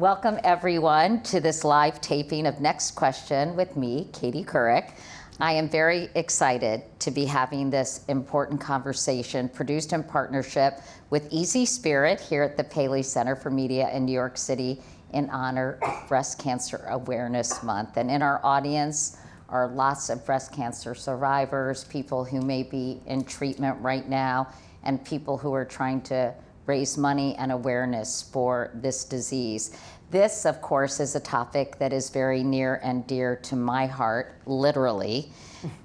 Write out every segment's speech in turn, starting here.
Welcome everyone to this live taping of Next Question with me, Katie Couric. I am very excited to be having this important conversation produced in partnership with Easy Spirit here at the Paley Center for Media in New York City in honor of Breast Cancer Awareness Month. And in our audience are lots of breast cancer survivors, people who may be in treatment right now, and people who are trying to raise money and awareness for this disease. This, of course, is a topic that is very near and dear to my heart, literally.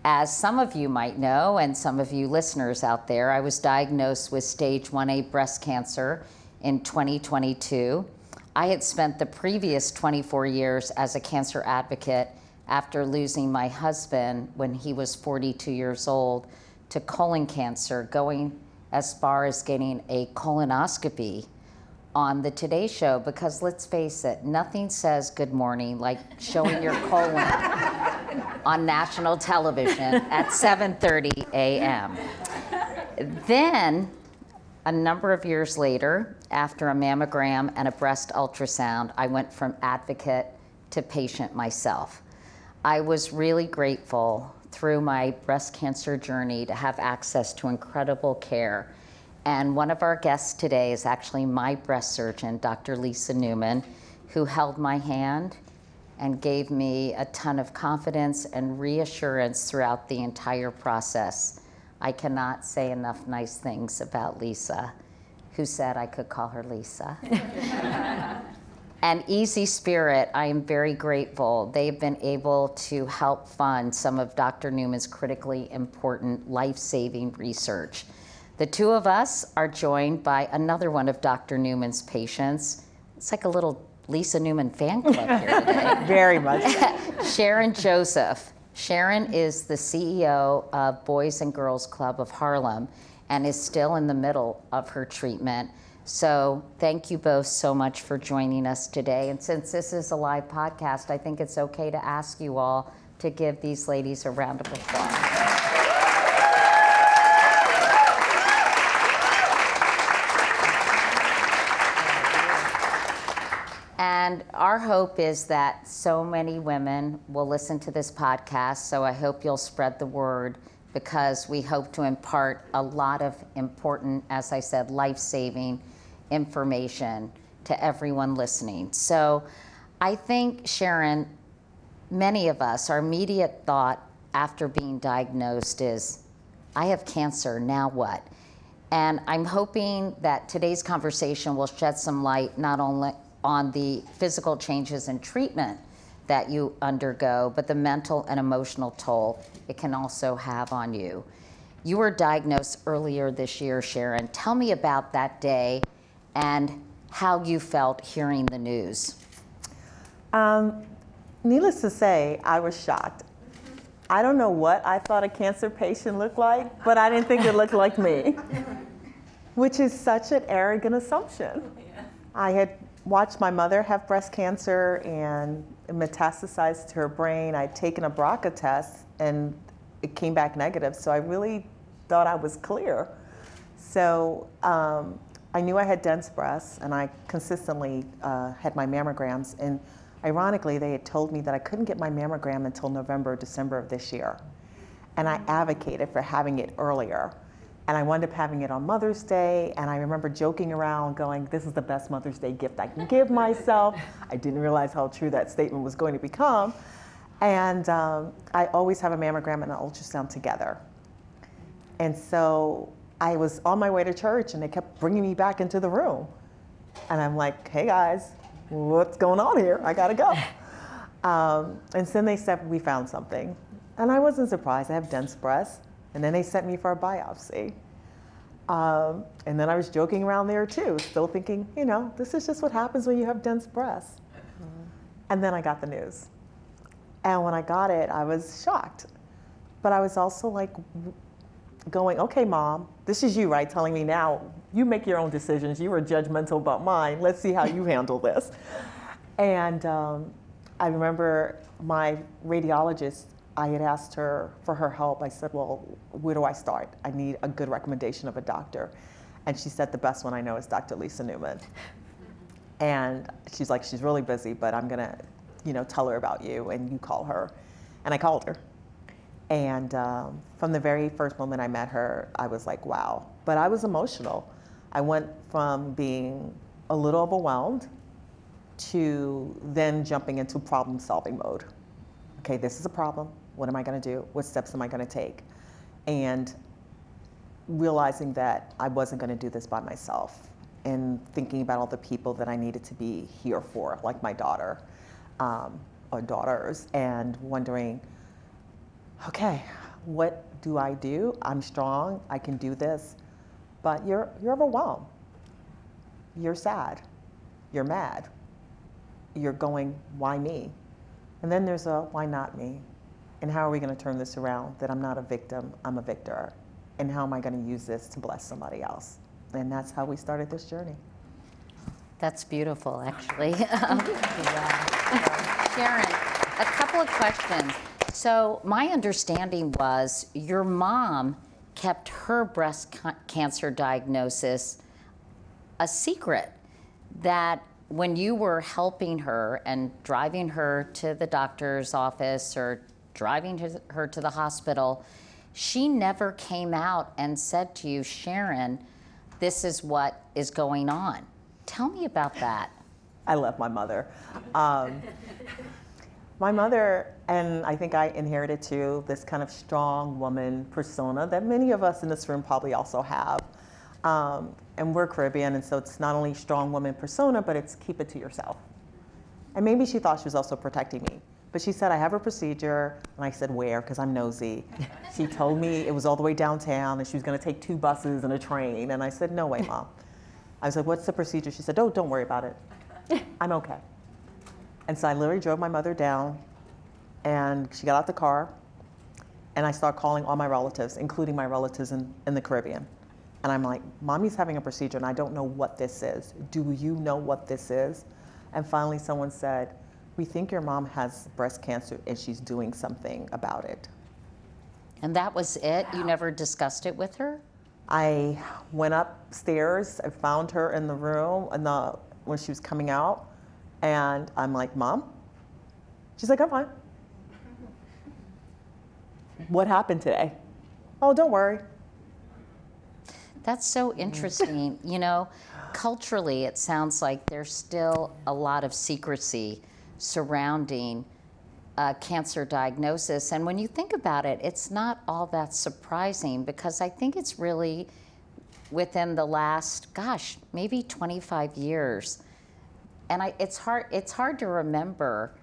As some of you might know, and some of you listeners out there, I was diagnosed with stage 1A breast cancer in 2022. I had spent the previous 24 years as a cancer advocate after losing my husband when he was 42 years old to colon cancer, going as far as getting a colonoscopy on the Today Show, because let's face it, nothing says good morning like showing your colon on national television at 7:30 a.m. Then, a number of years later, after a mammogram and a breast ultrasound, I went from advocate to patient myself. I was really grateful through my breast cancer journey to have access to incredible care. And one of our guests today is actually my breast surgeon, Dr. Lisa Newman, who held my hand and gave me a ton of confidence and reassurance throughout the entire process. I cannot say enough nice things about Lisa, who said I could call her Lisa. And Easy Spirit, I am very grateful. They've been able to help fund some of Dr. Newman's critically important life-saving research. The two of us are joined by another one of Dr. Newman's patients. It's like a little Lisa Newman fan club here today. Very much. Sharon Joseph. Sharon is the CEO of Boys and Girls Club of Harlem and is still in the middle of her treatment. So thank you both so much for joining us today. And since this is a live podcast, I think it's okay to ask you all to give these ladies a round of applause. And our hope is that so many women will listen to this podcast, so I hope you'll spread the word, because we hope to impart a lot of important, as I said, life-saving information to everyone listening. So I think, Sharon, many of us, our immediate thought after being diagnosed is, I have cancer, now what? And I'm hoping that today's conversation will shed some light not only on the physical changes and treatment that you undergo, but the mental and emotional toll it can also have on you. You were diagnosed earlier this year, Sharon. Tell me about that day and how you felt hearing the news. Needless to say, I was shocked. I don't know what I thought a cancer patient looked like, but I didn't think it looked like me, which is such an arrogant assumption. I had watched my mother have breast cancer and it metastasized to her brain. I'd taken a BRCA test and it came back negative, so I really thought I was clear. So I knew I had dense breasts, and I consistently had my mammograms, and ironically, they had told me that I couldn't get my mammogram until November or December of this year. And I advocated for having it earlier. And I wound up having it on Mother's Day, and I remember joking around going, this is the best Mother's Day gift I can give myself. I didn't realize how true that statement was going to become. And I always have a mammogram and an ultrasound together. And so I was on my way to church, and they kept bringing me back into the room. And I'm like, hey guys, what's going on here? I gotta go. And then they said, we found something. And I wasn't surprised, I have dense breasts. And then they sent me for a biopsy. And then I was joking around there too, still thinking, you know, this is just what happens when you have dense breasts. And then I got the news. And when I got it, I was shocked. But I was also like going, okay, Mom, this is you, right? Telling me now, you make your own decisions. You were judgmental about mine. Let's see how you handle this. And I remember my radiologist, I had asked her for her help. I said, well, where do I start? I need a good recommendation of a doctor. And she said, the best one I know is Dr. Lisa Newman. And she's like, she's really busy, but I'm gonna, tell her about you and you call her. And I called her. And from the very first moment I met her, I was like, wow. But I was emotional. I went from being a little overwhelmed to then jumping into problem solving mode. Okay, this is a problem. What am I gonna do? What steps am I gonna take? And realizing that I wasn't gonna do this by myself, and thinking about all the people that I needed to be here for, like my daughter, or daughters, and wondering, okay, what do I do? I'm strong, I can do this, but you're overwhelmed. You're sad, you're mad. You're going, why me? And then there's a, why not me? And how are we gonna turn this around, that I'm not a victim, I'm a victor? And how am I gonna use this to bless somebody else? And that's how we started this journey. That's beautiful, actually. Sharon, a couple of questions. So my understanding was your mom kept her breast cancer diagnosis a secret, that when you were helping her and driving her to the doctor's office or driving her to the hospital, she never came out and said to you, Sharon, this is what is going on. Tell me about that. I love my mother. My mother, and I think I inherited too, this kind of strong woman persona that many of us in this room probably also have. And we're Caribbean, and so it's not only strong woman persona, but it's keep it to yourself. And maybe she thought she was also protecting me. But she said, I have a procedure, and I said, where? Because I'm nosy. She told me it was all the way downtown, and she was gonna take 2 buses and a train, and I said, no way, Mom. I was like, what's the procedure? She said, oh, don't worry about it. I'm okay. And so I literally drove my mother down, and she got out the car, and I started calling all my relatives, including my relatives in the Caribbean. And I'm like, Mommy's having a procedure, and I don't know what this is. Do you know what this is? And finally someone said, we think your mom has breast cancer, and she's doing something about it. And that was it? You never discussed it with her? I went upstairs, I found her in the room when she was coming out, and I'm like, Mom? She's like, I'm fine. What happened today? Oh, don't worry. That's so interesting. Culturally, it sounds like there's still a lot of secrecy surrounding cancer diagnosis. And when you think about it, it's not all that surprising, because I think it's really within the last, maybe 25 years. And it's hard to remember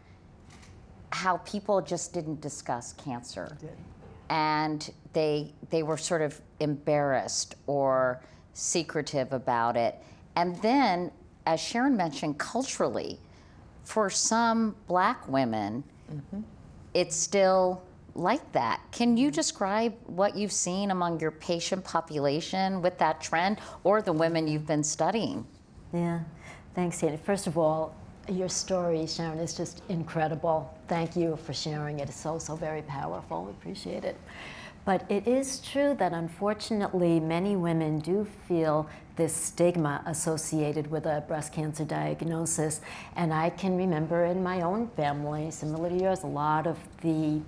how people just didn't discuss cancer. And they were sort of embarrassed or secretive about it. And then, as Sharon mentioned, culturally, for some Black women, it's still like that. Can you describe what you've seen among your patient population with that trend, or the women you've been studying? Yeah, thanks, Sandy. First of all, your story, Sharon, is just incredible. Thank you for sharing it. It's so very powerful. We appreciate it. But it is true that unfortunately many women do feel this stigma associated with a breast cancer diagnosis. And I can remember in my own family, similar to yours, a lot of the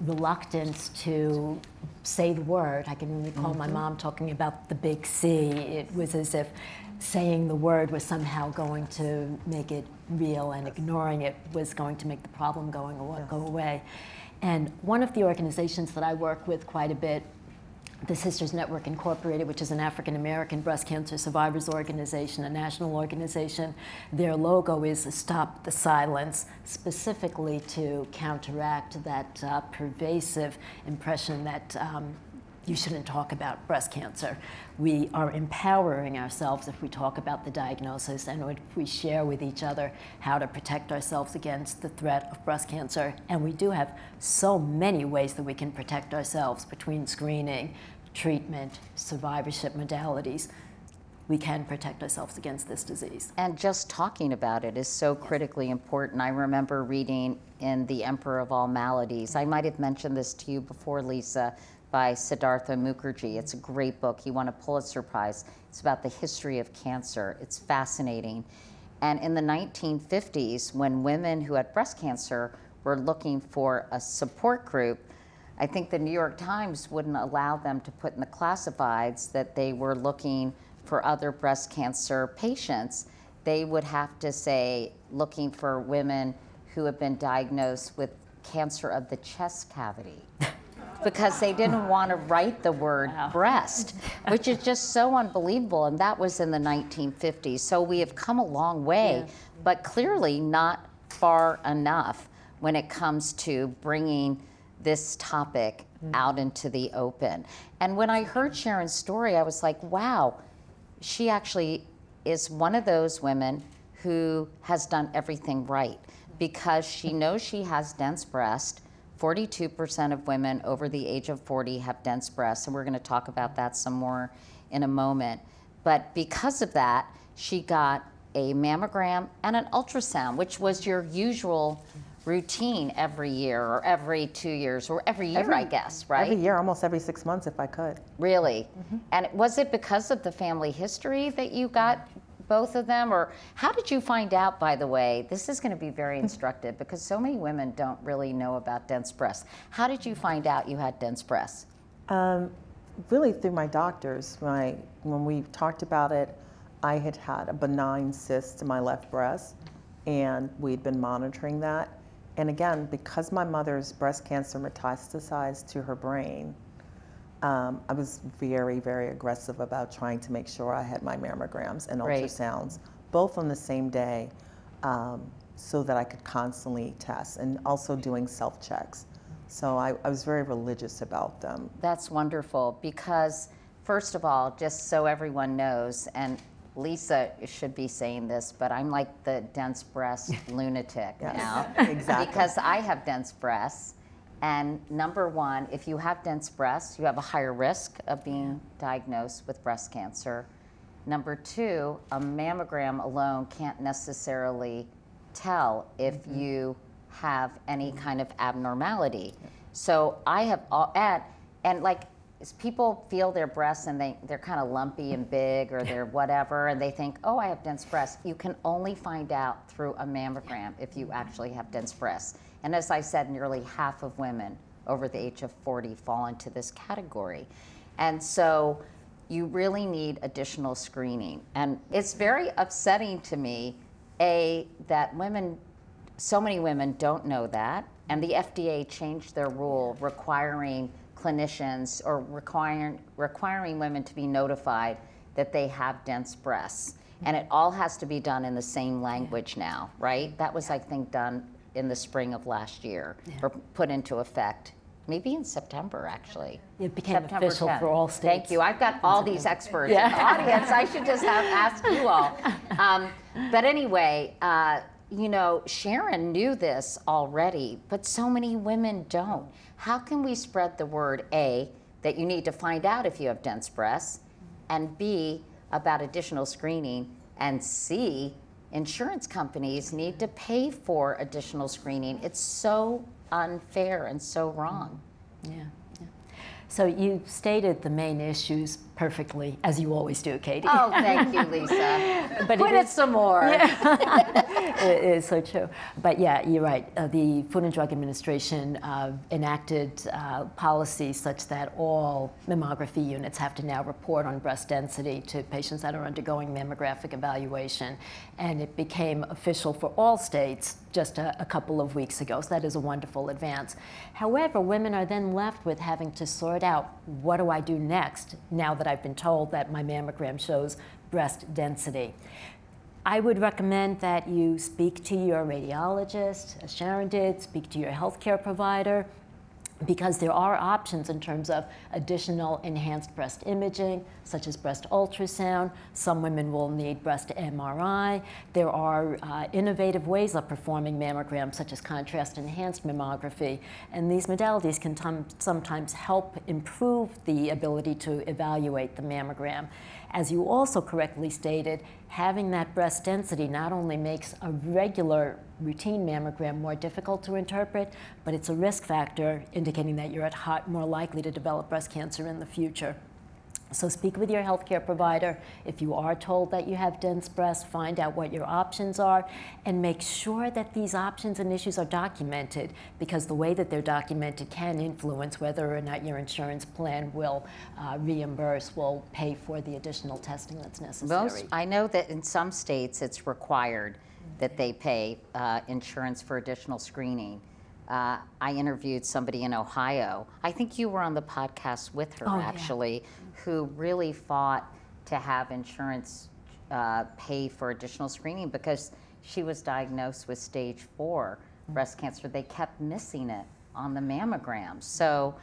reluctance to say the word. I can recall my mom talking about the big C. It was as if saying the word was somehow going to make it real, and ignoring it was going to make the problem go away. And one of the organizations that I work with quite a bit, the Sisters Network Incorporated, which is an African-American breast cancer survivors organization, a national organization, their logo is Stop the Silence, specifically to counteract that pervasive impression that you shouldn't talk about breast cancer. We are empowering ourselves if we talk about the diagnosis, and if we share with each other how to protect ourselves against the threat of breast cancer. And we do have so many ways that we can protect ourselves between screening, treatment, survivorship modalities. We can protect ourselves against this disease. And just talking about it is so critically important. I remember reading in The Emperor of All Maladies, I might have mentioned this to you before, Lisa, by Siddhartha Mukherjee. It's a great book. He won a Pulitzer Prize. It's about the history of cancer. It's fascinating. And in the 1950s, when women who had breast cancer were looking for a support group, I think the New York Times wouldn't allow them to put in the classifieds that they were looking for other breast cancer patients. They would have to say looking for women who have been diagnosed with cancer of the chest cavity because they didn't want to write the word breast, which is just so unbelievable. And that was in the 1950s. So we have come a long way, but clearly not far enough when it comes to bringing this topic out into the open. And when I heard Sharon's story, I was like, wow, she actually is one of those women who has done everything right because she knows she has dense breast. 42% of women over the age of 40 have dense breasts, and we're going to talk about that some more in a moment. But because of that, she got a mammogram and an ultrasound, which was your usual routine every year or every 2 years or every year, I guess, right? Every year, almost every 6 months if I could. Really? And was it because of the family history that you got both of them? Or how did you find out, by the way? This is going to be very instructive because so many women don't really know about dense breasts. How did you find out you had dense breasts? Really through my doctors. When we talked about it, I had had a benign cyst in my left breast, and we'd been monitoring that. And again, because my mother's breast cancer metastasized to her brain, I was very, very aggressive about trying to make sure I had my mammograms and ultrasounds, both on the same day, so that I could constantly test, and also doing self-checks. So I was very religious about them. That's wonderful because, first of all, just so everyone knows, and Lisa should be saying this, but I'm like the dense breast lunatic now. Exactly. Because I have dense breasts. And number one, if you have dense breasts, you have a higher risk of being diagnosed with breast cancer. Number two, a mammogram alone can't necessarily tell if you have any kind of abnormality. So I have all, and like, people feel their breasts and they're kind of lumpy and big or they're whatever, and they think, oh, I have dense breasts. You can only find out through a mammogram if you actually have dense breasts. And as I said, nearly half of women over the age of 40 fall into this category. And so you really need additional screening. And it's very upsetting to me, that so many women don't know that, and the FDA changed their rule requiring clinicians or requiring women to be notified that they have dense breasts. And it all has to be done in the same language now, right? That was, I think, done in the spring of last year, or put into effect, maybe in September, actually. It became September official 10th. for all states. Thank you. I've got all these experts in the audience. I should just ask you all. But anyway, you know, Sharon knew this already, but so many women don't. How can we spread the word, A, that you need to find out if you have dense breasts, and B, about additional screening, and C, insurance companies need to pay for additional screening. It's so unfair and so wrong. Yeah. So you stated the main issues perfectly, as you always do, Katie. Oh, thank you, Lisa. But Put it some more. It is so true. But yeah, you're right. The Food and Drug Administration enacted policies such that all mammography units have to now report on breast density to patients that are undergoing mammographic evaluation. And it became official for all states just a couple of weeks ago. So that is a wonderful advance. However, women are then left with having to sort out, what do I do next now that I've been told that my mammogram shows breast density? I would recommend that you speak to your radiologist, as Sharon did, speak to your healthcare provider, because there are options in terms of additional enhanced breast imaging, such as breast ultrasound. Some women will need breast MRI. There are innovative ways of performing mammograms, such as contrast-enhanced mammography. And these modalities can sometimes help improve the ability to evaluate the mammogram. As you also correctly stated, having that breast density not only makes a regular routine mammogram more difficult to interpret, but it's a risk factor indicating that you're more likely to develop breast cancer in the future. So speak with your healthcare provider. If you are told that you have dense breasts, find out what your options are and make sure that these options and issues are documented, because the way that they're documented can influence whether or not your insurance plan will reimburse, will pay for the additional testing that's necessary. I know that in some states it's required that they pay insurance for additional screening. I interviewed somebody in Ohio. I think you were on the podcast with her, actually, who really fought to have insurance pay for additional screening because she was diagnosed with stage 4 breast cancer. They kept missing it on the mammogram. So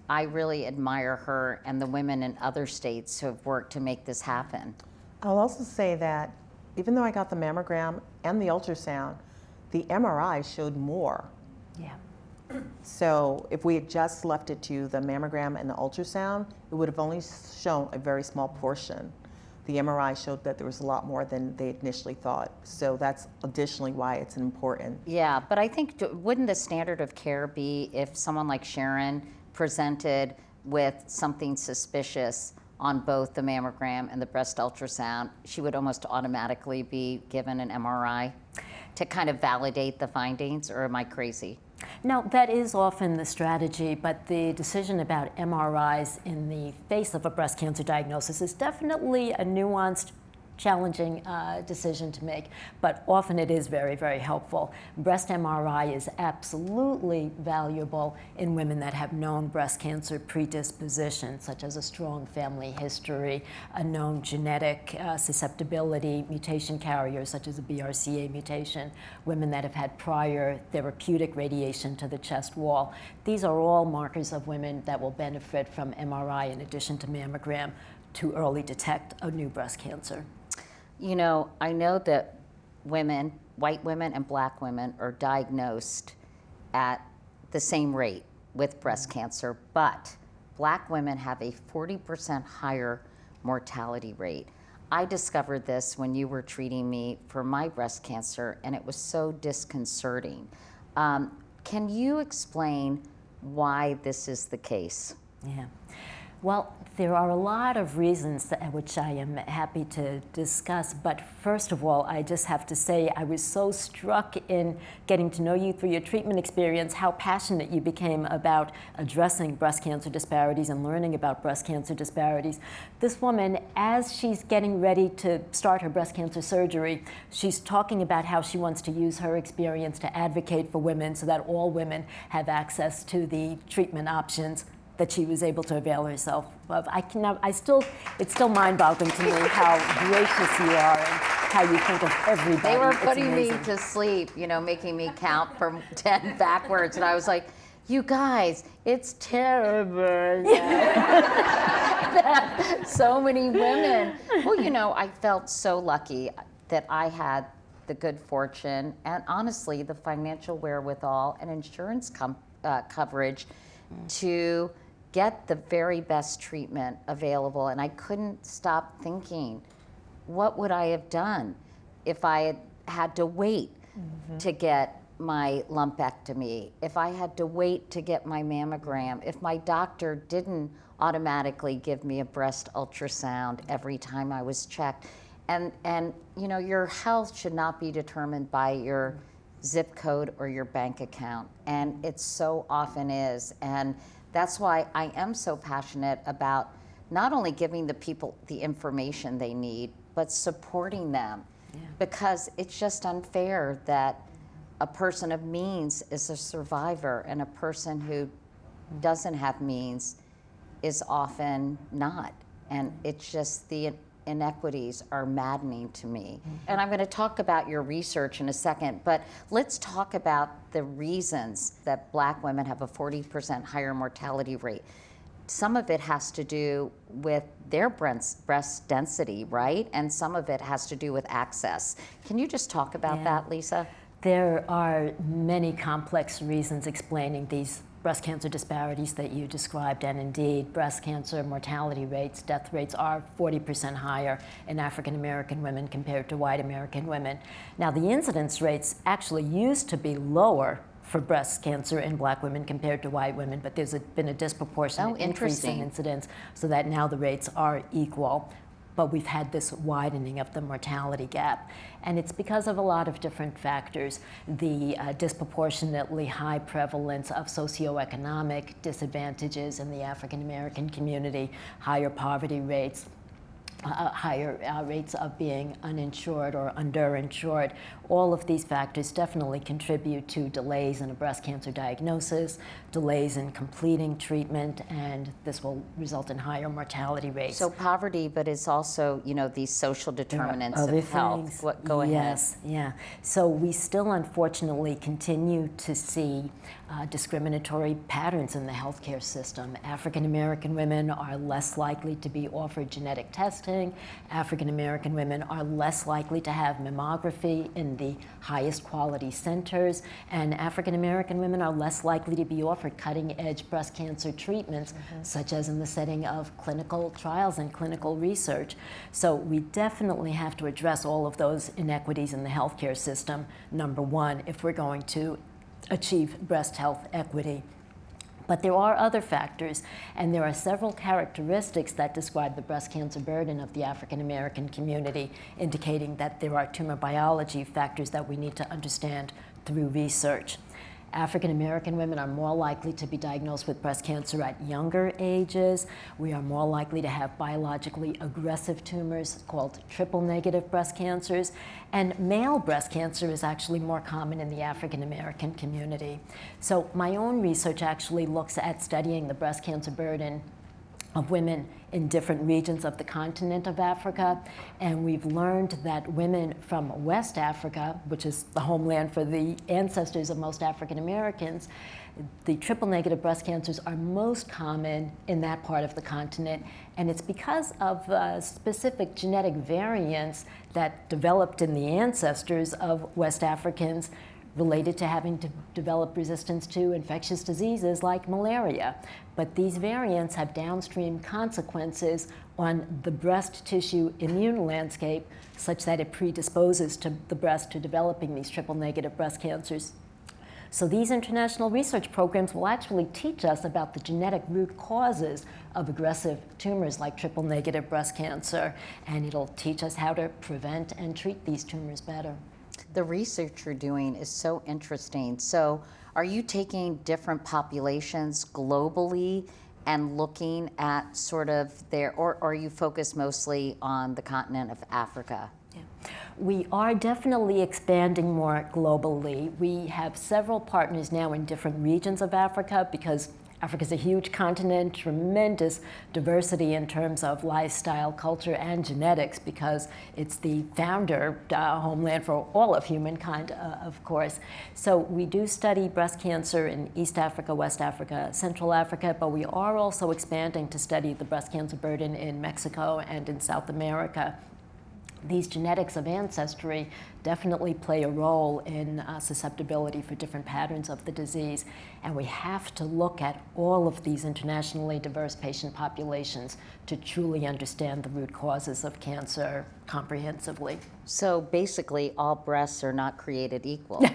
I really admire her and the women in other states who have worked to make this happen. I'll also say that even though I got the mammogram and the ultrasound, the MRI showed more. Yeah. So if we had just left it to the mammogram and the ultrasound, it would have only shown a very small portion. The MRI showed that there was a lot more than they initially thought. So that's additionally why it's important. Yeah, but I think, wouldn't the standard of care be if someone like Sharon presented with something suspicious on both the mammogram and the breast ultrasound, she would almost automatically be given an MRI to kind of validate the findings, or am I crazy? Now, that is often the strategy, but the decision about MRIs in the face of a breast cancer diagnosis is definitely a nuanced, challenging decision to make, but often it is very, very helpful. Breast MRI is absolutely valuable in women that have known breast cancer predispositions, such as a strong family history, a known genetic susceptibility, mutation carriers such as a BRCA mutation, women that have had prior therapeutic radiation to the chest wall. These are all markers of women that will benefit from MRI in addition to mammogram to early detect a new breast cancer. You know, I know that women, white women and black women, are diagnosed at the same rate with breast cancer, but black women have a 40% higher mortality rate. I discovered this when you were treating me for my breast cancer, and it was so disconcerting. Can you explain why this is the case? Yeah. Well, there are a lot of reasons which I am happy to discuss, but first of all, I just have to say I was so struck in getting to know you through your treatment experience, how passionate you became about addressing breast cancer disparities and learning about breast cancer disparities. This woman, as she's getting ready to start her breast cancer surgery, she's talking about how she wants to use her experience to advocate for women so that all women have access to the treatment options that she was able to avail herself of. It's still mind-boggling to me how gracious you are and how you think of everybody. They were putting me to sleep, you know, making me count from 10 backwards, and I was like, you guys, it's terrible that so many women. Well, you know, I felt so lucky that I had the good fortune and honestly the financial wherewithal and insurance coverage to get the very best treatment available. And I couldn't stop thinking, what would I have done if I had to wait to get my lumpectomy, if I had to wait to get my mammogram, if my doctor didn't automatically give me a breast ultrasound every time I was checked. And you know, your health should not be determined by your zip code or your bank account, and it so often is. And that's why I am so passionate about not only giving the people the information they need, but supporting them. Yeah. Because it's just unfair that a person of means is a survivor and a person who doesn't have means is often not. And it's just the inequities are maddening to me. And I'm going to talk about your research in a second, but let's talk about the reasons that Black women have a 40% higher mortality rate. Some of it has to do with their breast density, right? And some of it has to do with access. Can you just talk about that, Lisa? There are many complex reasons explaining these breast cancer disparities that you described, and indeed, breast cancer mortality rates, death rates are 40% higher in African American women compared to white American women. Now, the incidence rates actually used to be lower for breast cancer in Black women compared to white women, but there's been a disproportionate increase in interesting. incidence, so that now the rates are equal. But we've had this widening of the mortality gap. And it's because of a lot of different factors. The disproportionately high prevalence of socioeconomic disadvantages in the African American community, higher poverty rates, higher rates of being uninsured or underinsured. All of these factors definitely contribute to delays in a breast cancer diagnosis, delays in completing treatment, and this will result in higher mortality rates. So poverty, but it's also, you know, these social determinants Other of health. things. Go ahead. Yes, yeah. So we still unfortunately continue to see discriminatory patterns in the healthcare system. African American women are less likely to be offered genetic testing. African American women are less likely to have mammography in the highest quality centers, and African American women are less likely to be offered cutting-edge breast cancer treatments, such as in the setting of clinical trials and clinical research. So we definitely have to address all of those inequities in the healthcare system, number one, if we're going to achieve breast health equity. But there are other factors, and there are several characteristics that describe the breast cancer burden of the African American community, indicating that there are tumor biology factors that we need to understand through research. African American women are more likely to be diagnosed with breast cancer at younger ages. We are more likely to have biologically aggressive tumors called triple-negative breast cancers. And male breast cancer is actually more common in the African American community. So my own research actually looks at studying the breast cancer burden of women in different regions of the continent of Africa, and we've learned that women from West Africa, which is the homeland for the ancestors of most African Americans, the triple-negative breast cancers are most common in that part of the continent, and it's because of specific genetic variants that developed in the ancestors of West Africans related to having to develop resistance to infectious diseases like malaria. But these variants have downstream consequences on the breast tissue immune landscape such that it predisposes to the breast to developing these triple-negative breast cancers. So these international research programs will actually teach us about the genetic root causes of aggressive tumors like triple-negative breast cancer, and it'll teach us how to prevent and treat these tumors better. The research you're doing is so interesting. So are you taking different populations globally and looking at sort of their, or are you focused mostly on the continent of Africa? Yeah. We are definitely expanding more globally. We have several partners now in different regions of Africa because Africa's a huge continent, tremendous diversity in terms of lifestyle, culture, and genetics because it's the founder homeland for all of humankind, of course. So we do study breast cancer in East Africa, West Africa, Central Africa, but we are also expanding to study the breast cancer burden in Mexico and in South America. These genetics of ancestry definitely play a role in susceptibility for different patterns of the disease, and we have to look at all of these internationally diverse patient populations to truly understand the root causes of cancer comprehensively. So basically, all breasts are not created equal.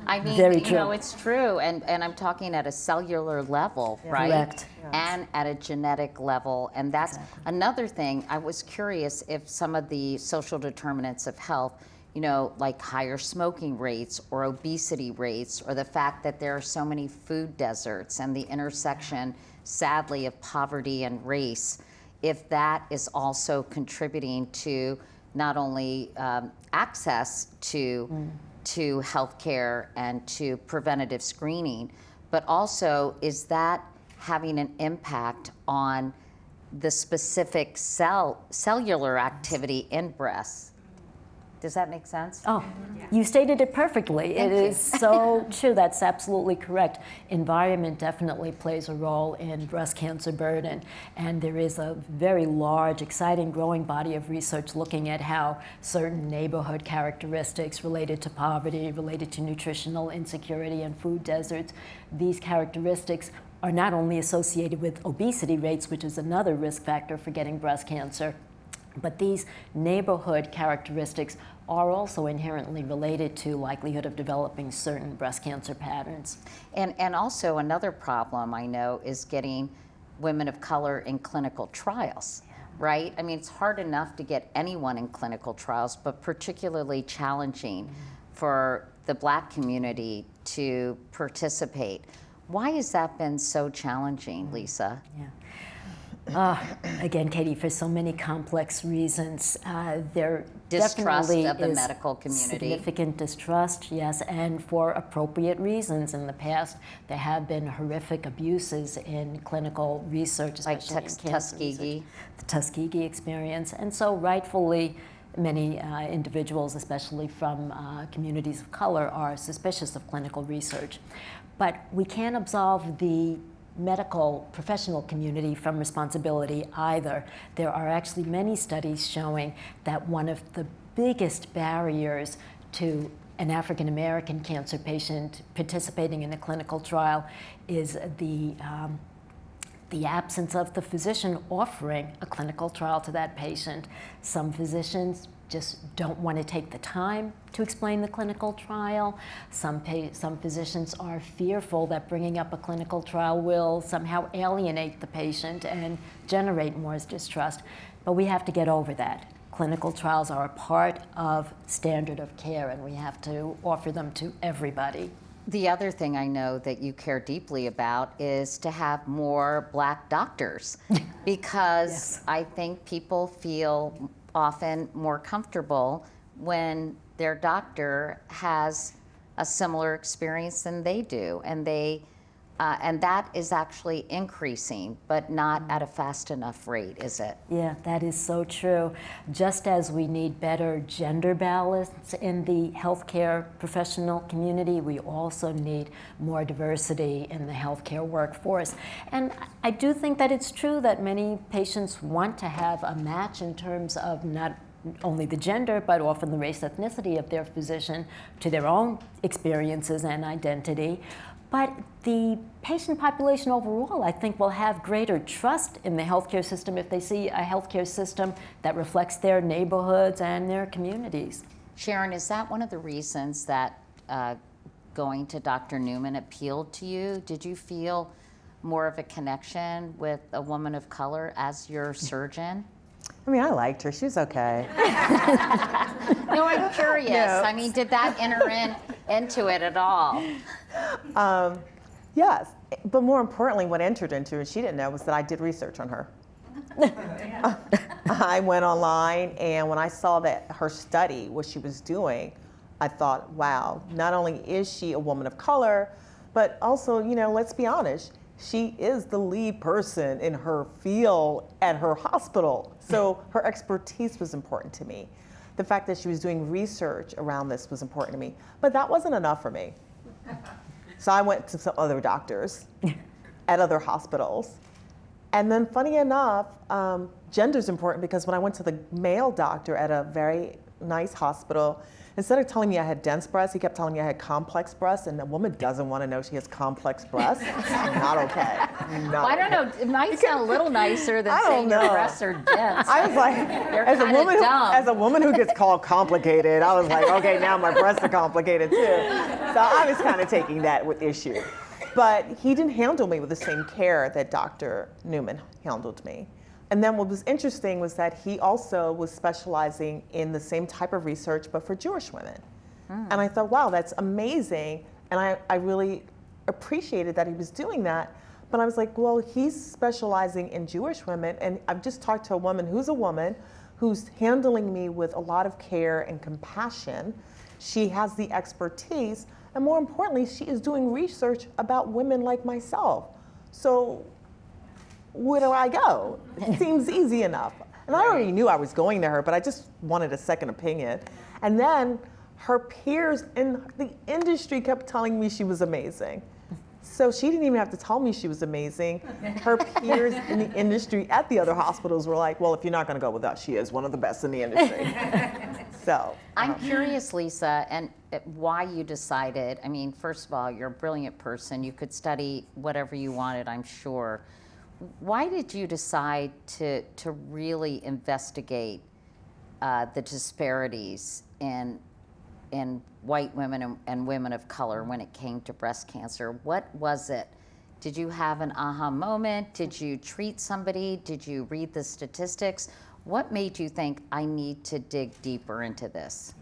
I mean, Very you true. know, it's true, and I'm talking at a cellular level, right? Correct. And at a genetic level, and that's another thing. I was curious if some of the social determinants of health, you know, like higher smoking rates or obesity rates, or the fact that there are so many food deserts and the intersection, sadly, of poverty and race, if that is also contributing to not only access to healthcare and to preventative screening, but also is that having an impact on the specific cellular activity in breasts? Does that make sense? Oh, you stated it perfectly. Thank It you. is so true. That's absolutely correct. Environment definitely plays a role in breast cancer burden, and there is a very large, exciting, growing body of research looking at how certain neighborhood characteristics related to poverty, related to nutritional insecurity and food deserts, these characteristics are not only associated with obesity rates, which is another risk factor for getting breast cancer, But these neighborhood characteristics are also inherently related to likelihood of developing certain breast cancer patterns. And also another problem I know is getting women of color in clinical trials, right? I mean, it's hard enough to get anyone in clinical trials, but particularly challenging for the Black community to participate. Why has that been so challenging, Lisa? Yeah. Again, Katie, for so many complex reasons, there Distrust definitely of the is medical community. Significant distrust, yes, and for appropriate reasons. In the past, there have been horrific abuses in clinical research, especially Like in cancer Tuskegee? research. The Tuskegee experience, and so rightfully, many individuals, especially from communities of color, are suspicious of clinical research. But we can't absolve the medical professional community from responsibility either. There are actually many studies showing that one of the biggest barriers to an African American cancer patient participating in a clinical trial is the absence of the physician offering a clinical trial to that patient. Some physicians just don't want to take the time to explain the clinical trial. Some physicians are fearful that bringing up a clinical trial will somehow alienate the patient and generate more distrust. But we have to get over that. Clinical trials are a part of standard of care, and we have to offer them to everybody. The other thing I know that you care deeply about is to have more Black doctors, because Yes. I think people feel often more comfortable when their doctor has a similar experience than they do, and that is actually increasing, but not at a fast enough rate, is it? Yeah, that is so true. Just as we need better gender balance in the healthcare professional community, we also need more diversity in the healthcare workforce. And I do think that it's true that many patients want to have a match in terms of not only the gender, but often the race, ethnicity of their physician to their own experiences and identity. But the patient population overall, I think, will have greater trust in the healthcare system if they see a healthcare system that reflects their neighborhoods and their communities. Sharon, is that one of the reasons that going to Dr. Newman appealed to you? Did you feel more of a connection with a woman of color as your surgeon? I mean, I liked her. She was okay. No, I'm curious. No. I mean, did that enter into it at all? Yes, but more importantly, what entered into it, she didn't know, was that I did research on her. I went online, and when I saw that her study, what she was doing, I thought, wow, not only is she a woman of color, but also, you know, let's be honest, she is the lead person in her field at her hospital. So her expertise was important to me. The fact that she was doing research around this was important to me. But that wasn't enough for me. So I went to some other doctors at other hospitals. And then funny enough, gender's important, because when I went to the male doctor at a very nice hospital, instead of telling me I had dense breasts, he kept telling me I had complex breasts, and a woman doesn't want to know she has complex breasts. Not okay. Well, I don't know. It might sound a little nicer than saying your breasts are dense. I was like, They're as kinda a woman who gets called complicated, I was like, okay, now my breasts are complicated too. So I was kind of taking that with issue. But he didn't handle me with the same care that Dr. Newman handled me. And then what was interesting was that he also was specializing in the same type of research, but for Jewish women. And I thought, wow, that's amazing. And I really appreciated that he was doing that. But I was like, well, he's specializing in Jewish women. And I've just talked to a woman who's handling me with a lot of care and compassion. She has the expertise. And more importantly, she is doing research about women like myself. So where do I go? It seems easy enough. And I already knew I was going to her, but I just wanted a second opinion. And then her peers in the industry kept telling me she was amazing. So she didn't even have to tell me she was amazing. Her peers in the industry at the other hospitals were like, well, if you're not going to go with us, she is one of the best in the industry. So I'm curious, Lisa, and why you decided. I mean, first of all, you're a brilliant person. You could study whatever you wanted, I'm sure. why did you decide to really investigate the disparities in white women and women of color when it came to breast cancer? What was it? Did you have an aha moment? Did you treat somebody? Did you read the statistics? What made you think, I need to dig deeper into this?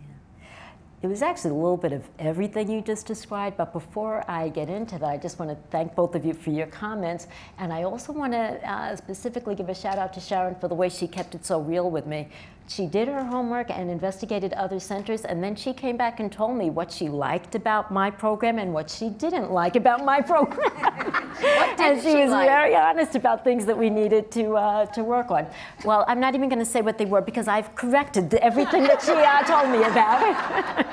It was actually a little bit of everything you just described, but before I get into that, I just want to thank both of you for your comments, and I also want to specifically give a shout out to Sharon for the way she kept it so real with me. She did her homework and investigated other centers, and then she came back and told me what she liked about my program and what she didn't like about my program. And she was very honest about things that we needed to work on. Well, I'm not even going to say what they were because I've corrected everything that she told me about.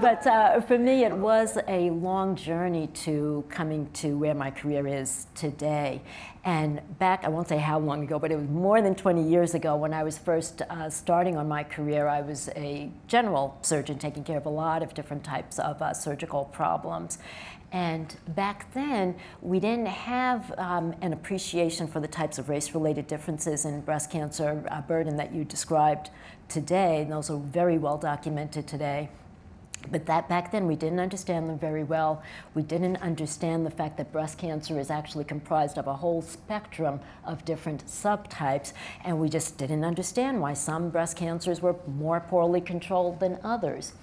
But for me, it was a long journey to coming to where my career is today. And back, I won't say how long ago, but it was more than 20 years ago when I was first starting on my career. I was a general surgeon taking care of a lot of different types of surgical problems. And back then, we didn't have an appreciation for the types of race-related differences in breast cancer burden that you described today. And those are very well documented today. But back then, we didn't understand them very well. We didn't understand the fact that breast cancer is actually comprised of a whole spectrum of different subtypes, and we just didn't understand why some breast cancers were more poorly controlled than others.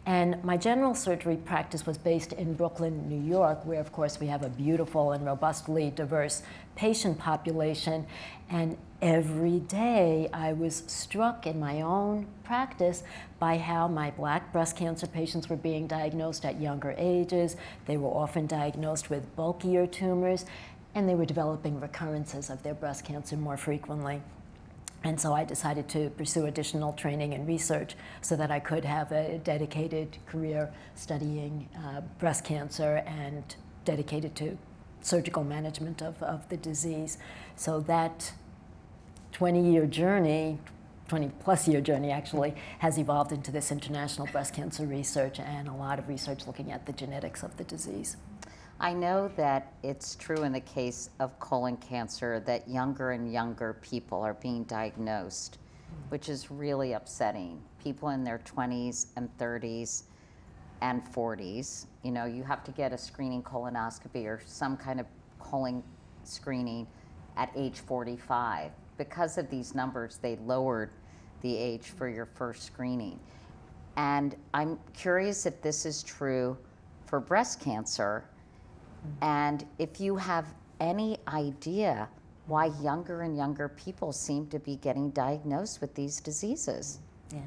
And my general surgery practice was based in Brooklyn, New York, where, of course, we have a beautiful and robustly diverse patient population. And every day I was struck in my own practice by how my Black breast cancer patients were being diagnosed at younger ages. They were often diagnosed with bulkier tumors, and they were developing recurrences of their breast cancer more frequently. And so I decided to pursue additional training and research so that I could have a dedicated career studying breast cancer and dedicated to surgical management of the disease. So that 20-year journey, 20-plus year journey actually, has evolved into this international breast cancer research and a lot of research looking at the genetics of the disease. I know that it's true in the case of colon cancer that younger and younger people are being diagnosed, which is really upsetting. People in their 20s and 30s and 40s, you know, you have to get a screening colonoscopy or some kind of colon screening at age 45. Because of these numbers, they lowered the age for your first screening. And I'm curious if this is true for breast cancer, and if you have any idea why younger and younger people seem to be getting diagnosed with these diseases. Yeah.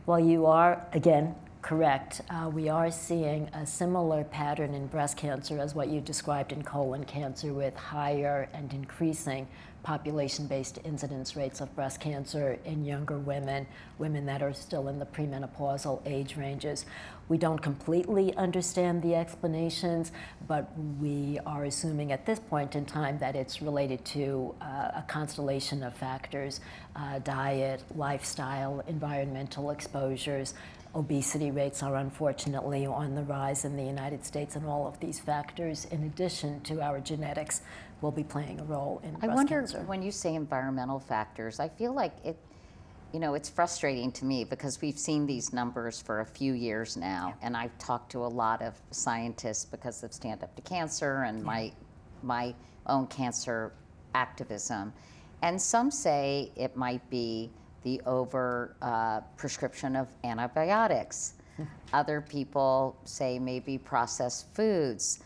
Well, you are, again, correct. We are seeing a similar pattern in breast cancer as what you described in colon cancer, with higher and increasing population-based incidence rates of breast cancer in younger women, women that are still in the premenopausal age ranges. We don't completely understand the explanations, but we are assuming at this point in time that it's related to a constellation of factors: diet, lifestyle, environmental exposures. Obesity rates are unfortunately on the rise in the United States, and all of these factors, in addition to our genetics, will be playing a role in breast cancer. I wonder, when you say environmental factors, I feel like it, you know, it's frustrating to me because we've seen these numbers for a few years now, and I've talked to a lot of scientists because of Stand Up to Cancer and my own cancer activism. And some say it might be the over prescription of antibiotics. Other people say maybe processed foods.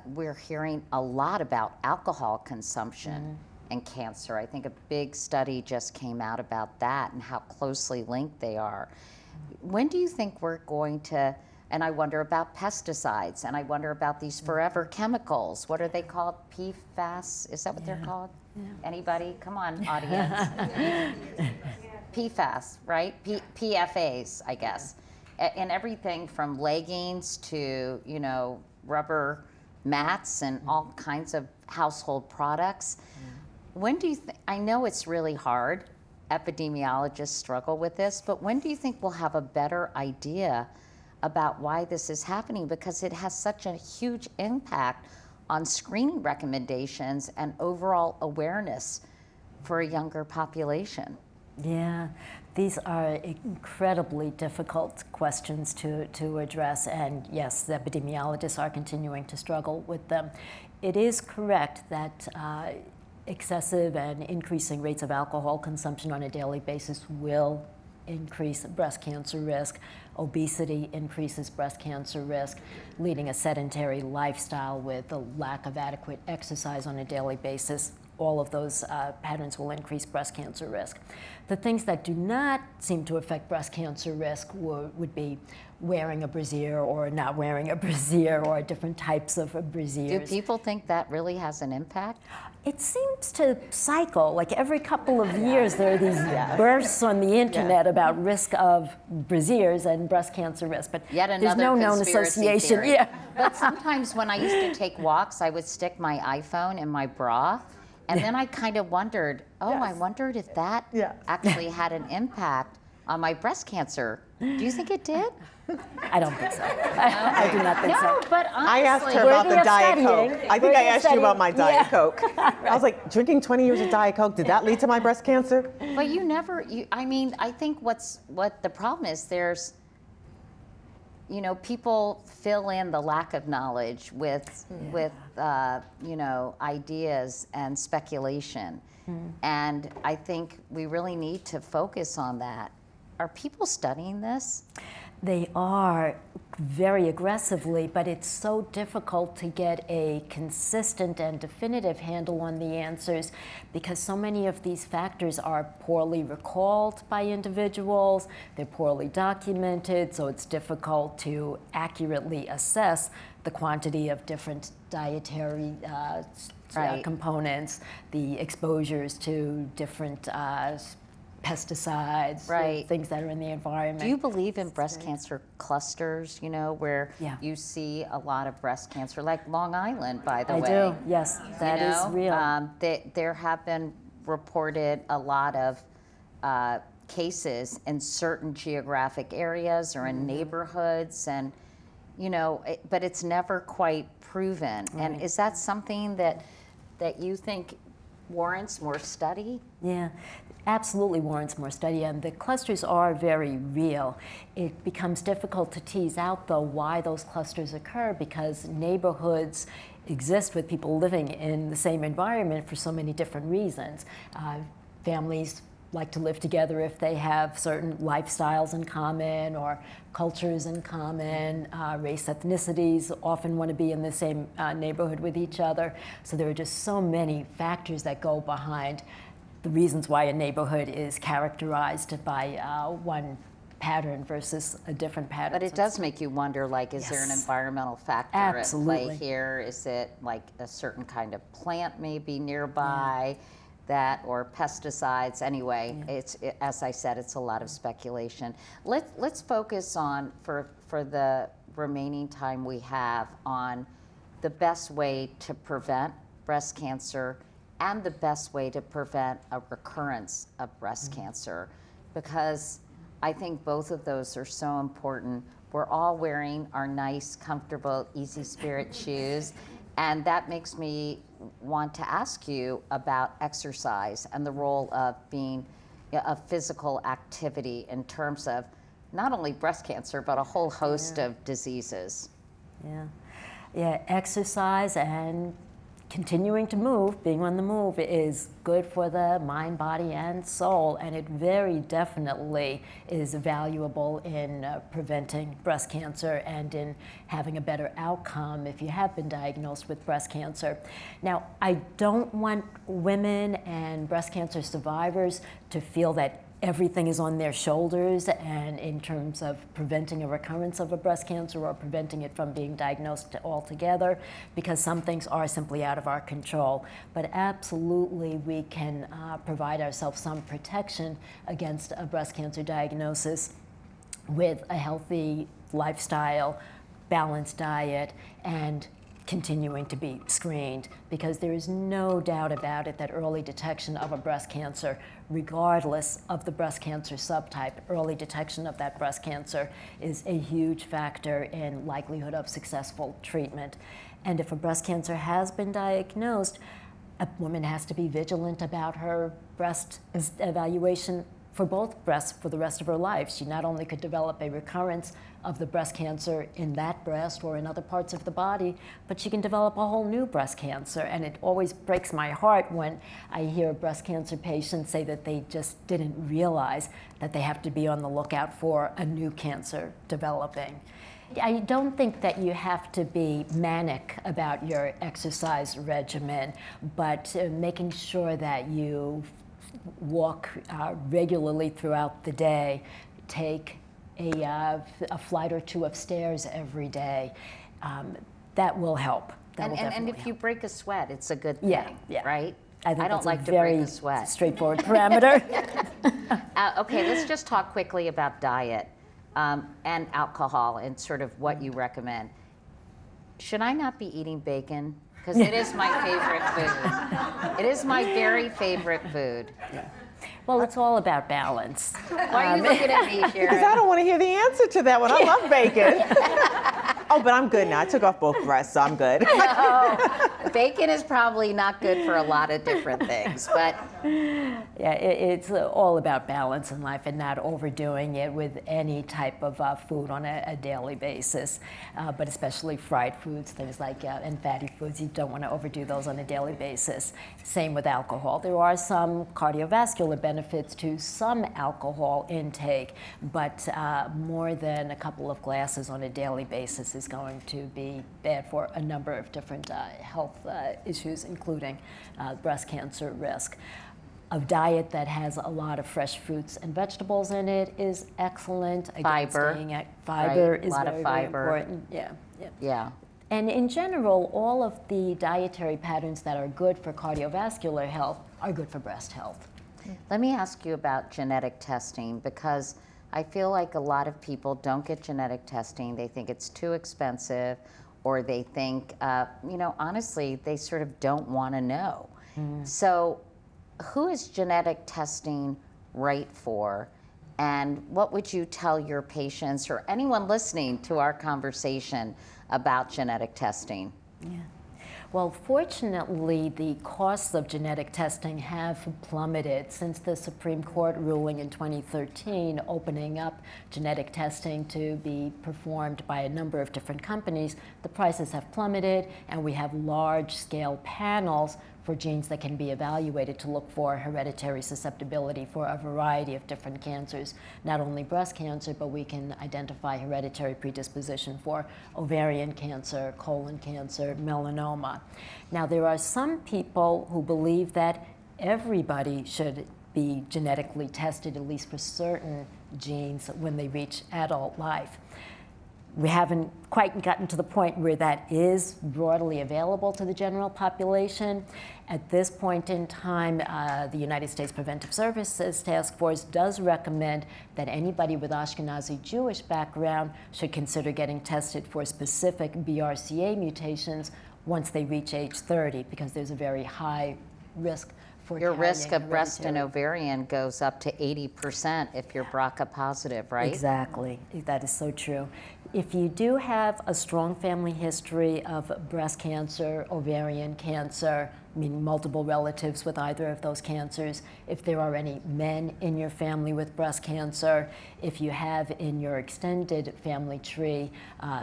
We're hearing a lot about alcohol consumption and cancer. I think a big study just came out about that and how closely linked they are. When do you think we're going to, and I wonder about pesticides, and I wonder about these forever chemicals. What are they called? PFAS? Is that what they're called? Yeah. Anybody? Come on, audience. PFAS, right? PFAs, I guess. And everything from leggings to, you know, rubber mats and all kinds of household products. When do you think, I know it's really hard, epidemiologists struggle with this, but when do you think we'll have a better idea about why this is happening? Because it has such a huge impact on screening recommendations and overall awareness for a younger population? Yeah, these are incredibly difficult questions to address, and yes, the epidemiologists are continuing to struggle with them. It is correct that excessive and increasing rates of alcohol consumption on a daily basis will increase breast cancer risk. Obesity increases breast cancer risk. Leading a sedentary lifestyle with the lack of adequate exercise on a daily basis, all of those patterns will increase breast cancer risk. The things that do not seem to affect breast cancer risk would be wearing a brassiere or not wearing a brassiere, or different types of brassieres. Do people think that really has an impact? It seems to cycle. Like every couple of years, there are these bursts on the internet about risk of brassieres and breast cancer risk, but Yet there's another no known conspiracy association. theory. Yeah. But sometimes when I used to take walks, I would stick my iPhone in my bra, and then I kind of wondered, I wondered if that actually had an impact on my breast cancer. Do you think it did? I don't think so. I do not think so. But honestly, I asked her about the Diet Coke. I think I asked you about my Diet Coke. I was like, drinking 20 years of Diet Coke, did that lead to my breast cancer? But I think what the problem is, there's, people fill in the lack of knowledge with ideas and speculation. And I think we really need to focus on that. Are people studying this? They are very aggressively, but it's so difficult to get a consistent and definitive handle on the answers because so many of these factors are poorly recalled by individuals, they're poorly documented, so it's difficult to accurately assess the quantity of different dietary components, the exposures to different pesticides, things that are in the environment. Do you believe in breast cancer clusters, where you see a lot of breast cancer, like Long Island, by the way? I do, yes, that is real. There have been reported a lot of cases in certain geographic areas or in neighborhoods, and but it's never quite proven. And is that something that you think warrants more study? Yeah, absolutely warrants more study, and the clusters are very real. It becomes difficult to tease out, though, why those clusters occur, because neighborhoods exist with people living in the same environment for so many different reasons. Families like to live together if they have certain lifestyles in common or cultures in common. Race, ethnicities often want to be in the same neighborhood with each other. So there are just so many factors that go behind the reasons why a neighborhood is characterized by one pattern versus a different pattern. But it does make you wonder, like, is there an environmental factor at play here? Is it like a certain kind of plant maybe nearby? That, or pesticides. Anyway, as I said, it's a lot of speculation. Let's focus on, for the remaining time we have, on the best way to prevent breast cancer and the best way to prevent a recurrence of breast cancer, because I think both of those are so important. We're all wearing our nice, comfortable, Easy Spirit shoes, and that makes me want to ask you about exercise and the role of being a physical activity in terms of not only breast cancer, but a whole host of diseases. Yeah, exercise and continuing to move, being on the move, is good for the mind, body, and soul, and it very definitely is valuable in preventing breast cancer and in having a better outcome if you have been diagnosed with breast cancer. Now, I don't want women and breast cancer survivors to feel that everything is on their shoulders, and in terms of preventing a recurrence of a breast cancer or preventing it from being diagnosed altogether, because some things are simply out of our control. But absolutely, we can provide ourselves some protection against a breast cancer diagnosis with a healthy lifestyle, balanced diet, and continuing to be screened, because there is no doubt about it that early detection of a breast cancer, regardless of the breast cancer subtype, early detection of that breast cancer is a huge factor in likelihood of successful treatment. And if a breast cancer has been diagnosed, a woman has to be vigilant about her breast evaluation for both breasts for the rest of her life. She not only could develop a recurrence of the breast cancer in that breast or in other parts of the body, but she can develop a whole new breast cancer. And it always breaks my heart when I hear breast cancer patients say that they just didn't realize that they have to be on the lookout for a new cancer developing. I don't think that you have to be manic about your exercise regimen, but making sure that you walk regularly throughout the day, take a flight or two of stairs every day. That will help. And if you break a sweat, it's a good thing, yeah. right? I think don't like to break a sweat. Straightforward parameter. Okay, let's just talk quickly about diet and alcohol and sort of what you recommend. Should I not be eating bacon? Because it is my favorite food. It is my very favorite food. Well, it's all about balance. Why are you looking at me, Sharon? Because I don't want to hear the answer to that one. I love bacon. Oh, but I'm good now. I took off both breasts, so I'm good. No, bacon is probably not good for a lot of different things, but yeah, it's all about balance in life and not overdoing it with any type of food on a daily basis, but especially fried foods, things like and fatty foods. You don't want to overdo those on a daily basis. Same with alcohol. There are some cardiovascular benefits to some alcohol intake, but more than a couple of glasses on a daily basis is going to be bad for a number of different health issues, including breast cancer risk. A diet that has a lot of fresh fruits and vegetables in it is excellent. Fiber, fiber right? is a lot very, of fiber. very important. Yeah. And in general, all of the dietary patterns that are good for cardiovascular health are good for breast health. Let me ask you about genetic testing, because I feel like a lot of people don't get genetic testing. They think it's too expensive, or they think, honestly, they sort of don't want to know. So who is genetic testing right for? And what would you tell your patients or anyone listening to our conversation about genetic testing? Yeah. Well, fortunately, the costs of genetic testing have plummeted since the Supreme Court ruling in 2013 opening up genetic testing to be performed by a number of different companies. The prices have plummeted, and we have large-scale panels for genes that can be evaluated to look for hereditary susceptibility for a variety of different cancers, not only breast cancer, but we can identify hereditary predisposition for ovarian cancer, colon cancer, melanoma. Now, there are some people who believe that everybody should be genetically tested, at least for certain genes, when they reach adult life. We haven't quite gotten to the point where that is broadly available to the general population. At this point in time, the United States Preventive Services Task Force does recommend that anybody with Ashkenazi Jewish background should consider getting tested for specific BRCA mutations once they reach age 30, because there's a very high risk for your risk of breast and hereditary. ovarian goes up to 80% if you're BRCA positive, right? Exactly. That is so true. If you do have a strong family history of breast cancer, ovarian cancer, meaning multiple relatives with either of those cancers, if there are any men in your family with breast cancer, if you have in your extended family tree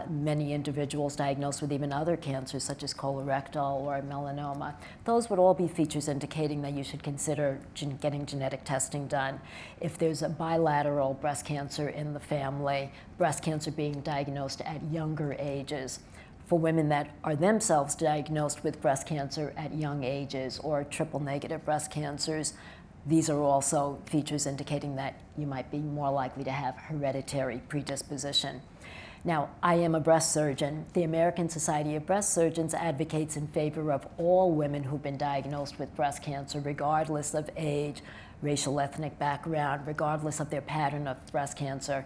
many individuals diagnosed with even other cancers such as colorectal or melanoma, those would all be features indicating that you should consider getting genetic testing done. If there's a bilateral breast cancer in the family, breast cancer being diagnosed at younger ages, for women that are themselves diagnosed with breast cancer at young ages or triple negative breast cancers, these are also features indicating that you might be more likely to have hereditary predisposition. Now, I am a breast surgeon. The American Society of Breast Surgeons advocates in favor of all women who've been diagnosed with breast cancer, regardless of age, racial, ethnic background, regardless of their pattern of breast cancer.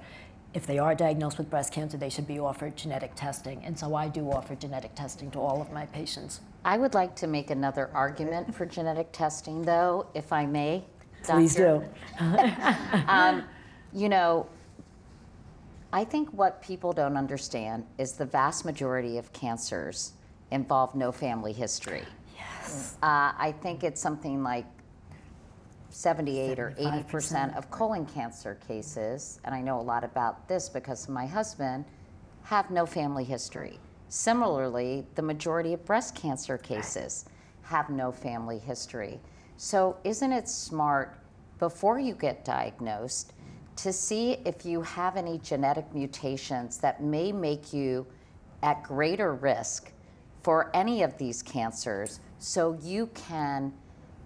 if they are diagnosed with breast cancer, they should be offered genetic testing. And so I do offer genetic testing to all of my patients. I would like to make another argument for genetic testing, though, if I may. Please do. You know, I think what people don't understand is the vast majority of cancers involve no family history. Yes. I think it's something like 78 or 80% of colon cancer cases, and I know a lot about this because of my husband, have no family history. Similarly, the majority of breast cancer cases have no family history. So isn't it smart, before you get diagnosed, to see if you have any genetic mutations that may make you at greater risk for any of these cancers, so you can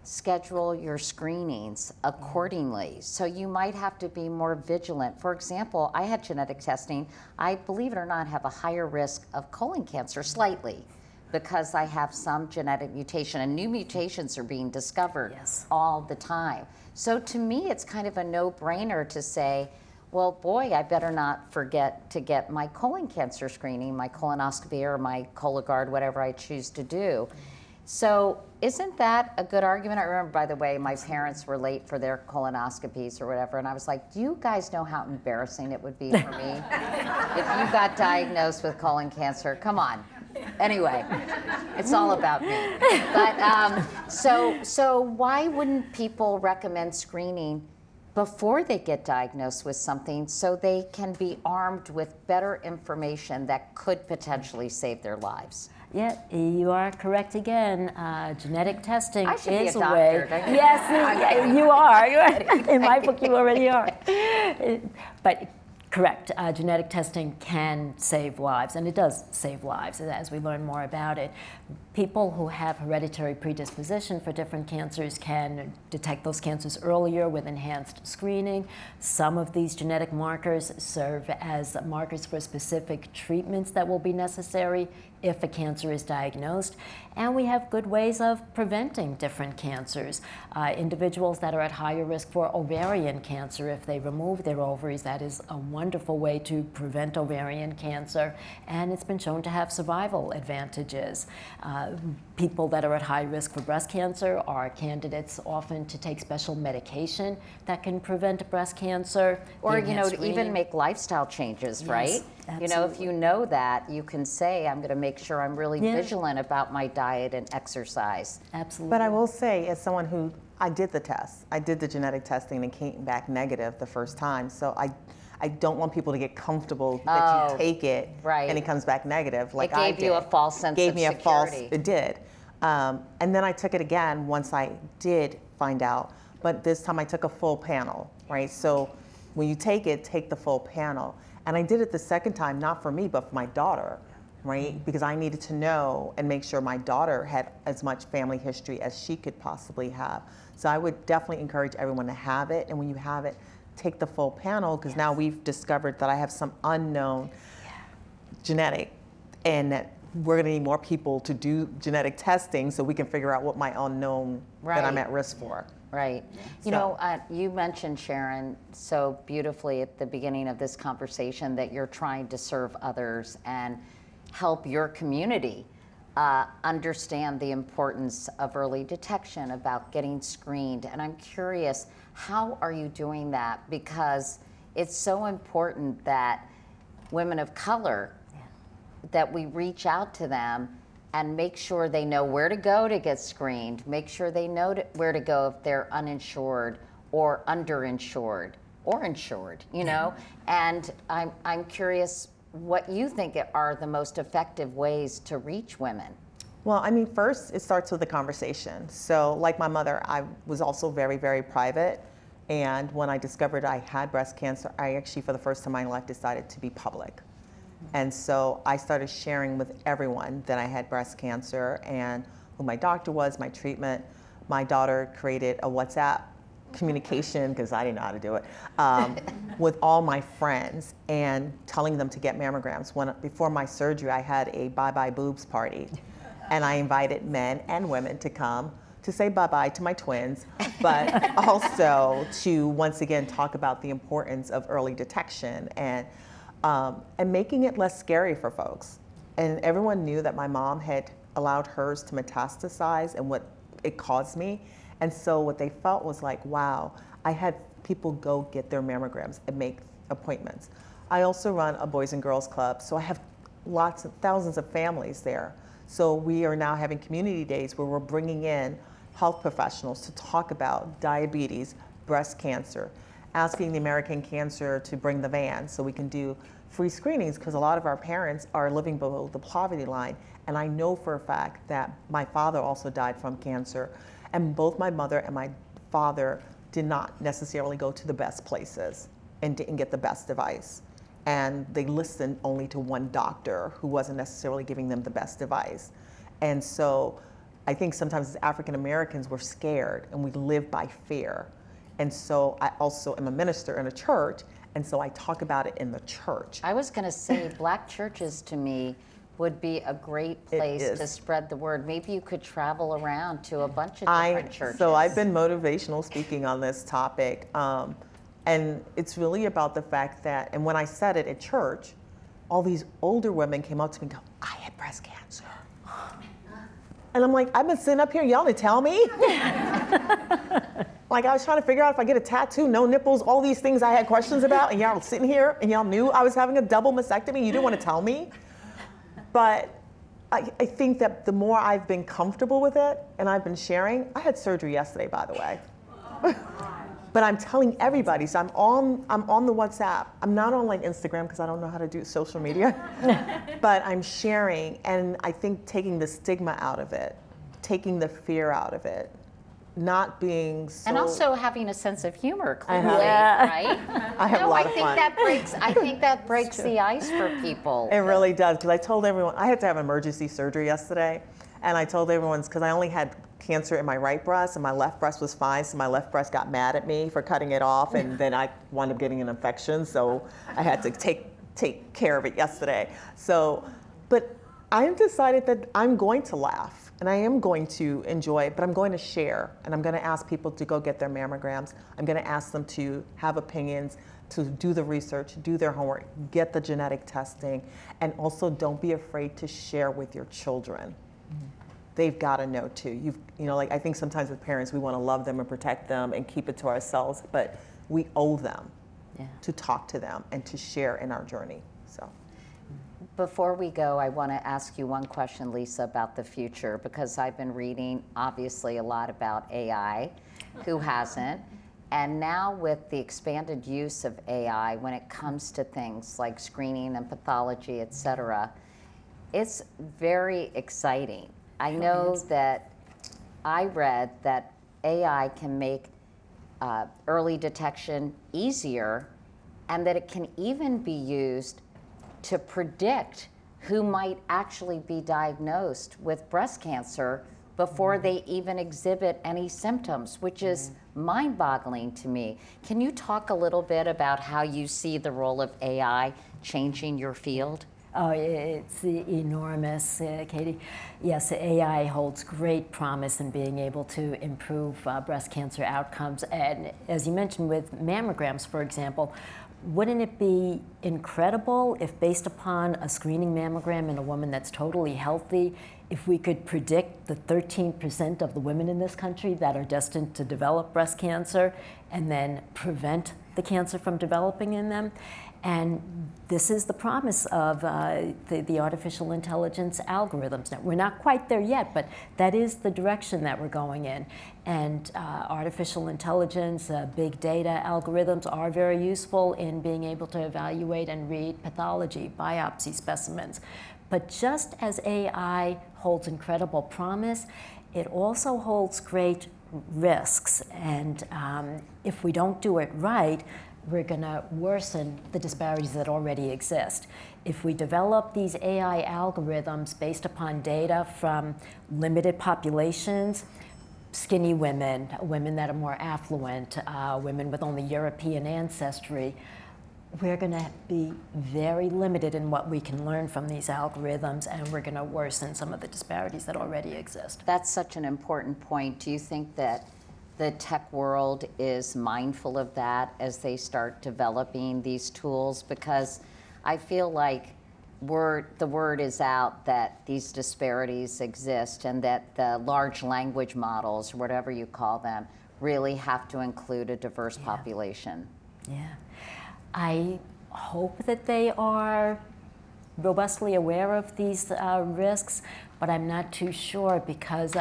schedule your screenings accordingly. So you might have to be more vigilant. For example, I had genetic testing. I, believe it or not, have a higher risk of colon cancer, slightly, because I have some genetic mutation, and new mutations are being discovered all the time. So to me, it's kind of a no-brainer to say, well, boy, I better not forget to get my colon cancer screening, my colonoscopy or my Cologuard, whatever I choose to do. So isn't that a good argument? I remember, by the way, my parents were late for their colonoscopies or whatever, and I was like, do you guys know how embarrassing it would be for me if you got diagnosed with colon cancer? Come on. Anyway, it's all about me. But so why wouldn't people recommend screening before they get diagnosed with something, so they can be armed with better information that could potentially save their lives? Yeah, you are correct again. Genetic testing I should is be a a way. doctor, don't you? Yes, you are. In my book, you already are. But correct, genetic testing can save lives, and it does save lives as we learn more about it. People who have hereditary predisposition for different cancers can detect those cancers earlier with enhanced screening. Some of these genetic markers serve as markers for specific treatments that will be necessary if a cancer is diagnosed. And we have good ways of preventing different cancers. Individuals that are at higher risk for ovarian cancer, if they remove their ovaries, that is a wonderful way to prevent ovarian cancer, and it's been shown to have survival advantages. People that are at high risk for breast cancer are candidates often to take special medication that can prevent breast cancer. Or, you know, to even make lifestyle changes, right? Absolutely. You know, if you know that, you can say, I'm going to make sure I'm really vigilant about my diet and exercise. Absolutely. But I will say, as someone who, I did the test, I did the genetic testing and came back negative the first time. So I don't want people to get comfortable that you take it and it comes back negative. Like it gave you a false sense of security. Gave me a false, it did. And then I took it again once I did find out. But this time I took a full panel, right? So when you take it, take the full panel. And I did it the second time, not for me, but for my daughter, right? Because I needed to know and make sure my daughter had as much family history as she could possibly have. So I would definitely encourage everyone to have it. And when you have it, take the full panel, because now we've discovered that I have some unknown genetic, and that we're going to need more people to do genetic testing so we can figure out what my unknown that I'm at risk for. Right. You know, you mentioned, Sharon, so beautifully at the beginning of this conversation that you're trying to serve others and help your community understand the importance of early detection, about getting screened. And I'm curious, how are you doing that? Because it's so important that women of color, that we reach out to them and make sure they know where to go to get screened, make sure they know where to go if they're uninsured or underinsured or insured, you know? And I'm curious what you think are the most effective ways to reach women. Well, I mean, first, it starts with a conversation. So like my mother, I was also very, very private. And when I discovered I had breast cancer, I actually, for the first time in my life, decided to be public. And so I started sharing with everyone that I had breast cancer and who my doctor was, my treatment. My daughter created a WhatsApp communication, because I didn't know how to do it, with all my friends, and telling them to get mammograms. Before my surgery, I had a bye-bye boobs party. And I invited men and women to come to say bye-bye to my twins, but also to once again talk about the importance of early detection and making it less scary for folks. And everyone knew that my mom had allowed hers to metastasize and what it caused me. And so what they felt was like, wow, I had people go get their mammograms and make appointments. I also run a Boys and Girls Club, so I have lots of thousands of families there. So we are now having community days where we're bringing in health professionals to talk about diabetes, breast cancer, asking the American Cancer to bring the van so we can do free screenings, because a lot of our parents are living below the poverty line. And I know for a fact that my father also died from cancer, and both my mother and my father did not necessarily go to the best places and didn't get the best advice. And they listened only to one doctor who wasn't necessarily giving them the best advice. And so I think sometimes as African Americans, we're scared and we live by fear. And so I also am a minister in a church, and so I talk about it in the church. I was going to say, Black churches to me would be a great place to spread the word. Maybe you could travel around to a bunch of different churches. So I've been motivational speaking on this topic. And it's really about the fact that, and when I said it at church, all these older women came up to me and go, I had breast cancer. And I'm like, I've been sitting up here, y'all didn't tell me? Like I was trying to figure out if I get a tattoo, no nipples, all these things I had questions about, and y'all sitting here and y'all knew I was having a double mastectomy, you didn't want to tell me? But I think that the more I've been comfortable with it and I've been sharing, I had surgery yesterday, by the way. But I'm telling everybody, so I'm on the WhatsApp. I'm not on like Instagram because I don't know how to do social media, but I'm sharing, and I think taking the stigma out of it, taking the fear out of it, not being so. And also having a sense of humor, clearly, Yeah. right? I have a lot of fun. I think that breaks the ice for people. It really does, because I told everyone, I had to have emergency surgery yesterday, and I told everyone, because I only had cancer in my right breast and my left breast was fine, so my left breast got mad at me for cutting it off, and then I wound up getting an infection, so I had to take care of it yesterday. So, but I've decided that I'm going to laugh and I am going to enjoy it, but I'm going to share, and I'm going to ask people to go get their mammograms. I'm going to ask them to have opinions, to do the research, do their homework, get the genetic testing, and also don't be afraid to share with your children. They've got to know too. You know, like I think sometimes with parents, we want to love them and protect them and keep it to ourselves, but we owe them to talk to them and to share in our journey. So, before we go, I want to ask you one question, Lisa, about the future, because I've been reading obviously a lot about AI. Who hasn't? And now with the expanded use of AI when it comes to things like screening and pathology, et cetera, it's very exciting. I know that I read that AI can make early detection easier, and that it can even be used to predict who might actually be diagnosed with breast cancer before they even exhibit any symptoms, which is mind-boggling to me. Can you talk a little bit about how you see the role of AI changing your field? Oh, it's enormous, Katie. Yes, AI holds great promise in being able to improve breast cancer outcomes. And as you mentioned with mammograms, for example, wouldn't it be incredible if, based upon a screening mammogram in a woman that's totally healthy, if we could predict the 13% of the women in this country that are destined to develop breast cancer and then prevent the cancer from developing in them? And this is the promise of the artificial intelligence algorithms. Now, we're not quite there yet, but that is the direction that we're going in. And artificial intelligence, big data algorithms are very useful in being able to evaluate and read pathology, biopsy specimens. But just as AI holds incredible promise, it also holds great risks. And if we don't do it right, we're going to worsen the disparities that already exist. If we develop these AI algorithms based upon data from limited populations, skinny women, women that are more affluent, women with only European ancestry, we're going to be very limited in what we can learn from these algorithms, and we're going to worsen some of the disparities that already exist. That's such an important point. Do you think that the tech world is mindful of that as they start developing these tools? Because I feel like the word is out that these disparities exist and that the large language models, or whatever you call them, really have to include a diverse population. Yeah. I hope that they are robustly aware of these risks, but I'm not too sure because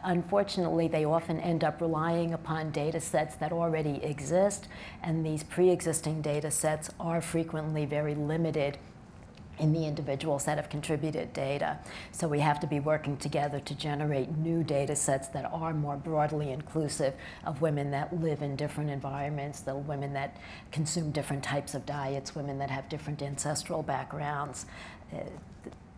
unfortunately they often end up relying upon data sets that already exist, and these pre-existing data sets are frequently very limited in the individuals that have contributed data. So we have to be working together to generate new data sets that are more broadly inclusive of women that live in different environments, the women that consume different types of diets, women that have different ancestral backgrounds.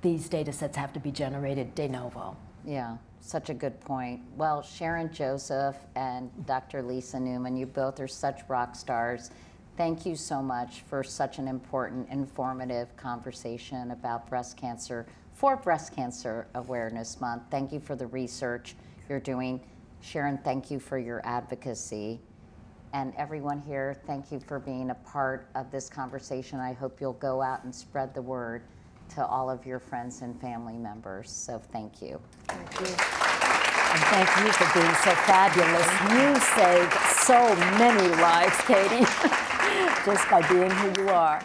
These data sets have to be generated de novo. Yeah, such a good point. Well, Sharon Joseph and Dr. Lisa Newman, you both are such rock stars. Thank you so much for such an important, informative conversation about breast cancer for Breast Cancer Awareness Month. Thank you for the research you're doing. Sharon, thank you for your advocacy. And everyone here, thank you for being a part of this conversation. I hope you'll go out and spread the word to all of your friends and family members. So thank you. Thank you. And thank you for being so fabulous. You saved so many lives, Katie, just by being who you are.